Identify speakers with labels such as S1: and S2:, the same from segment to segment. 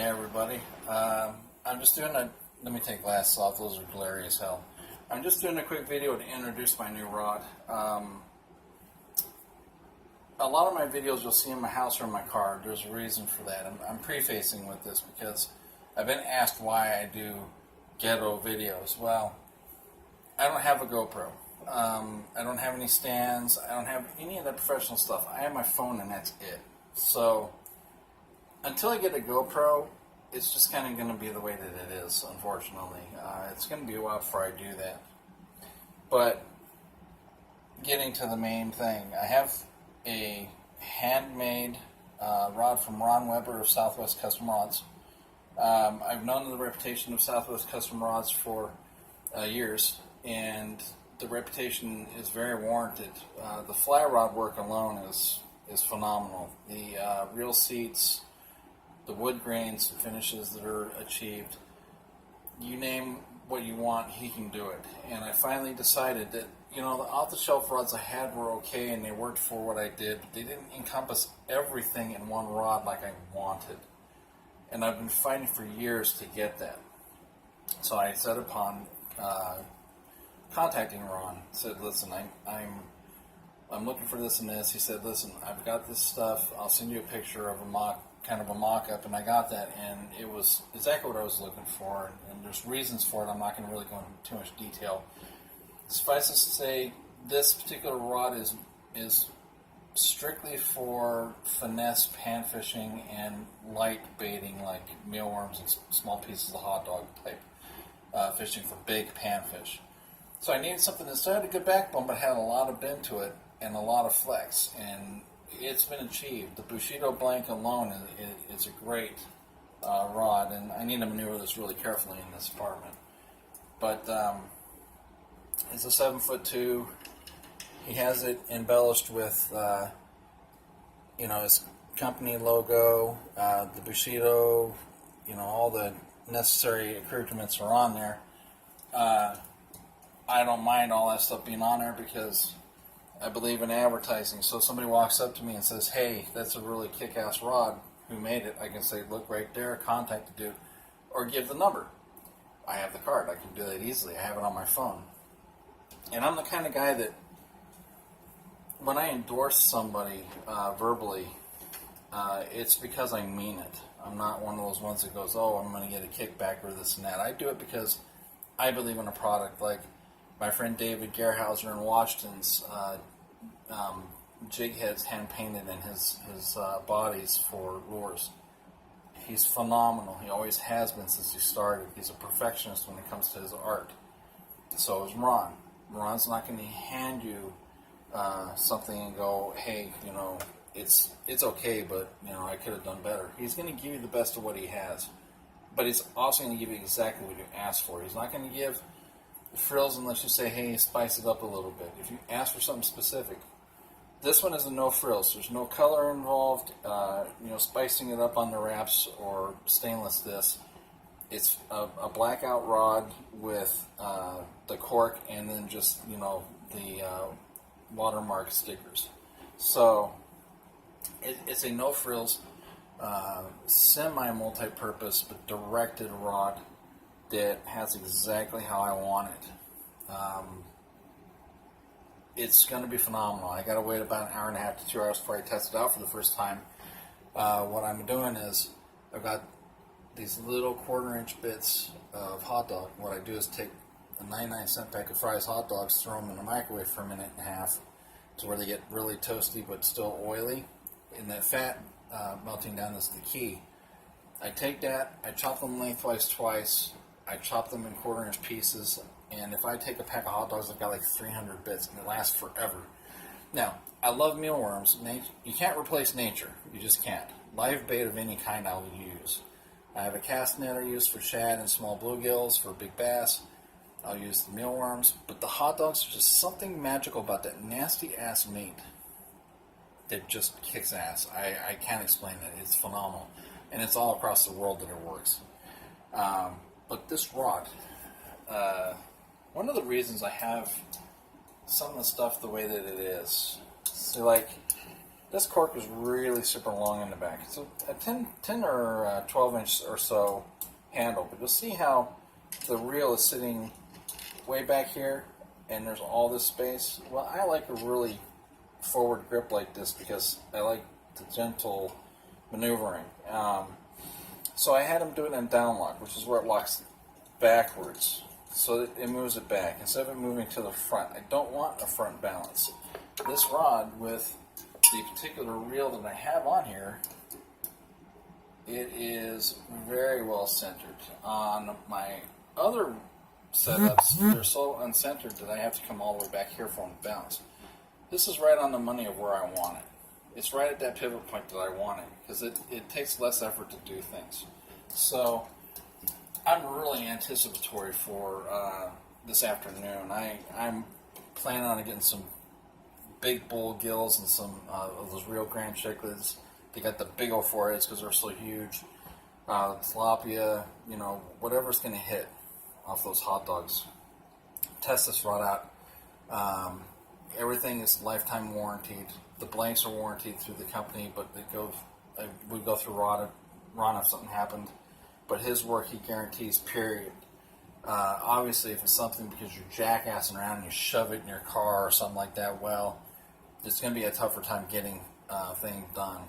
S1: everybody. I'm just doing a, let me take glasses off, those are glary as hell. I'm just doing a quick video to introduce my new rod. A lot of my videos you'll see in my house or in my car. There's a reason for that. I'm prefacing with this because I've been asked why I do ghetto videos. Well, I don't have a GoPro. I don't have any stands. I don't have any of that professional stuff. I have my phone and that's it. So until I get a GoPro, it's just kind of going to be the way that it is, unfortunately. It's going to be a while before I do that. But getting to the main thing, I have a handmade rod from Ron Weber of Southwest Custom Rods. I've known the reputation of Southwest Custom Rods for years, and the reputation is very warranted. The fly rod work alone is phenomenal. The reel seats, the wood grains, the finishes that are achieved, you name what you want, he can do it. And I finally decided that, you know, the off-the-shelf rods I had were okay and they worked for what I did, but they didn't encompass everything in one rod like I wanted. And I've been fighting for years to get that. So I set upon contacting Ron. Said, listen, I'm looking for this and this. He said, listen, I've got this stuff. I'll send you a picture of a mock-up, and I got that, and it was exactly what I was looking for, and there's reasons for it. I'm not going to really go into too much detail. Suffice it to say, this particular rod is strictly for finesse pan fishing and light baiting, like mealworms and small pieces of hot dog type fishing for big panfish. So I needed something that still had a good backbone, but had a lot of bend to it and a lot of flex, and it's been achieved. The Bushido blank alone is a great rod, and I need to maneuver this really carefully in this apartment. But it's a 7'2". He has it embellished with, his company logo, the Bushido, all the necessary accoutrements are on there. I don't mind all that stuff being on there because I believe in advertising. So if somebody walks up to me and says, hey, that's a really kick-ass rod, who made it? I can say, look right there, contact the dude, or give the number. I have the card. I can do that easily. I have it on my phone. And I'm the kind of guy that when I endorse somebody verbally, it's because I mean it. I'm not one of those ones that goes, oh, I'm going to get a kickback or this and that. I do it because I believe in a product. Like my friend David Gerhauser in Washington's jig heads hand-painted in his bodies for lures. He's phenomenal. He always has been since he started. He's a perfectionist when it comes to his art. So is Ron. Ron's not going to hand you something and go, hey, it's okay, but I could have done better. He's going to give you the best of what he has, but he's also going to give you exactly what you asked for. He's not going to give the frills unless you say, hey, spice it up a little bit. If you ask for something specific, this one is a no frills. There's no color involved. Spicing it up on the wraps or stainless this. It's a blackout rod with the cork and then just the watermark stickers. So it's a no frills, semi multi-purpose but directed rod that has exactly how I want it. It's going to be phenomenal. I got to wait about an hour and a half to 2 hours before I test it out for the first time. What I'm doing is I've got these little 1/4-inch bits of hot dog. What I do is take a 99-cent pack of Fry's hot dogs, throw them in the microwave for a minute and a half to where they get really toasty but still oily, and that fat melting down is the key. I take that, I chop them lengthwise twice, I chop them in 1/4-inch pieces, and if I take a pack of hot dogs, I've got like 300 bits, and it lasts forever. Now, I love mealworms. You can't replace nature. You just can't. Live bait of any kind I will use. I have a cast net I use for shad and small bluegills, for big bass. I'll use the mealworms, but the hot dogs, there's just something magical about that nasty-ass meat that just kicks ass. I can't explain it. It's phenomenal, and it's all across the world that it works. But this rod, one of the reasons I have some of the stuff the way that it is, so like This cork is really super long in the back. It's a 10 or 12 inch or so handle, but you'll see how the reel is sitting way back here and there's all this space. Well, I like a really forward grip like this because I like the gentle maneuvering. So I had him do it in down lock, which is where it locks backwards. So it moves it back instead of it moving to the front. I don't want a front balance. This rod with the particular reel that I have on here, it is very well centered. On my other setups, they're so uncentered that I have to come all the way back here for them to balance. This is right on the money of where I want it. It's right at that pivot point that I want it because it takes less effort to do things. So I'm really anticipatory for this afternoon. I'm planning on getting some big bull gills and some of those Rio Grande cichlids. They got the big old foreheads because they're so huge. Tilapia, whatever's going to hit off those hot dogs. Test this rod out. Everything is lifetime warranted. The blanks are warranted through the company, but we go through Ron if something happened. But his work, he guarantees, period. Obviously, if it's something because you're jackassing around and you shove it in your car or something like that, well, it's going to be a tougher time getting things done.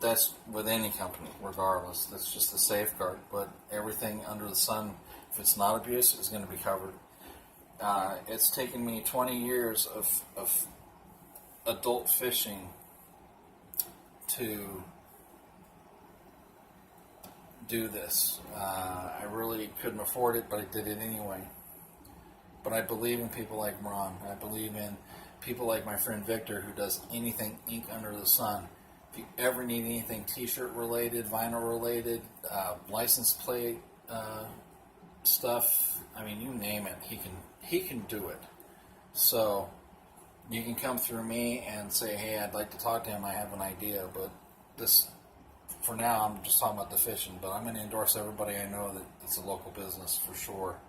S1: That's with any company, regardless. That's just a safeguard. But everything under the sun, if it's not abuse, is going to be covered. It's taken me 20 years of adult fishing to do this. I really couldn't afford it, but I did it anyway. But I believe in people like Ron. I believe in people like my friend Victor, who does anything ink under the sun. If you ever need anything t-shirt related, vinyl related, license plate stuff, I mean, you name it, he can do it. So you can come through me and say, hey, I'd like to talk to him. I have an idea, but this, for now, I'm just talking about the fishing. But I'm going to endorse everybody I know that it's a local business for sure.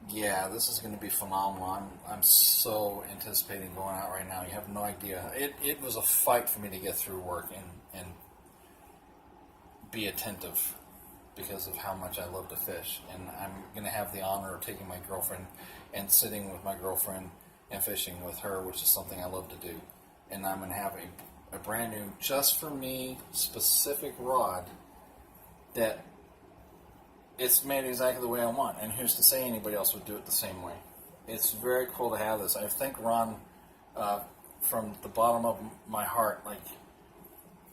S1: Yeah, this is going to be phenomenal. I'm so anticipating going out right now. You have no idea. It was a fight for me to get through work and be attentive because of how much I love to fish. And I'm going to have the honor of taking my girlfriend and sitting with my girlfriend and fishing with her, which is something I love to do. And I'm going to have a brand new, just for me, specific rod that it's made exactly the way I want. And who's to say anybody else would do it the same way? It's very cool to have this. I thank Ron from the bottom of my heart. Like,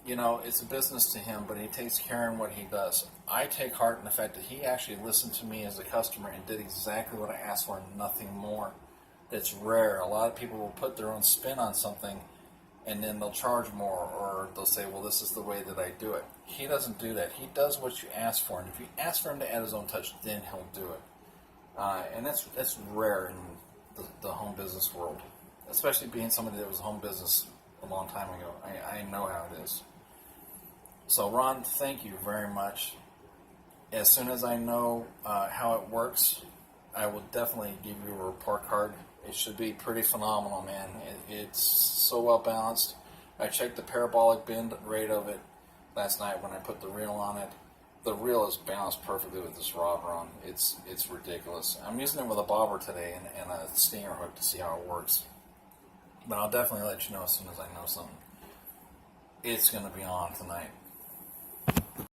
S1: it's a business to him, but he takes care in what he does. I take heart in the fact that he actually listened to me as a customer and did exactly what I asked for and nothing more. That's rare. A lot of people will put their own spin on something and then they'll charge more, or they'll say, well, this is the way that I do it. He doesn't do that. He does what you ask for, and if you ask for him to add his own touch, then he'll do it. And that's rare in the home business world, especially being somebody that was home business a long time ago. I know how it is. So, Ron, thank you very much. As soon as I know how it works, I will definitely give you a report card. It should be pretty phenomenal, man. It's so well balanced. I checked the parabolic bend rate of it last night when I put the reel on it. The reel is balanced perfectly with this rod, Ron. It's ridiculous. I'm using it with a bobber today and a stinger hook to see how it works. But I'll definitely let you know as soon as I know something. It's going to be on tonight.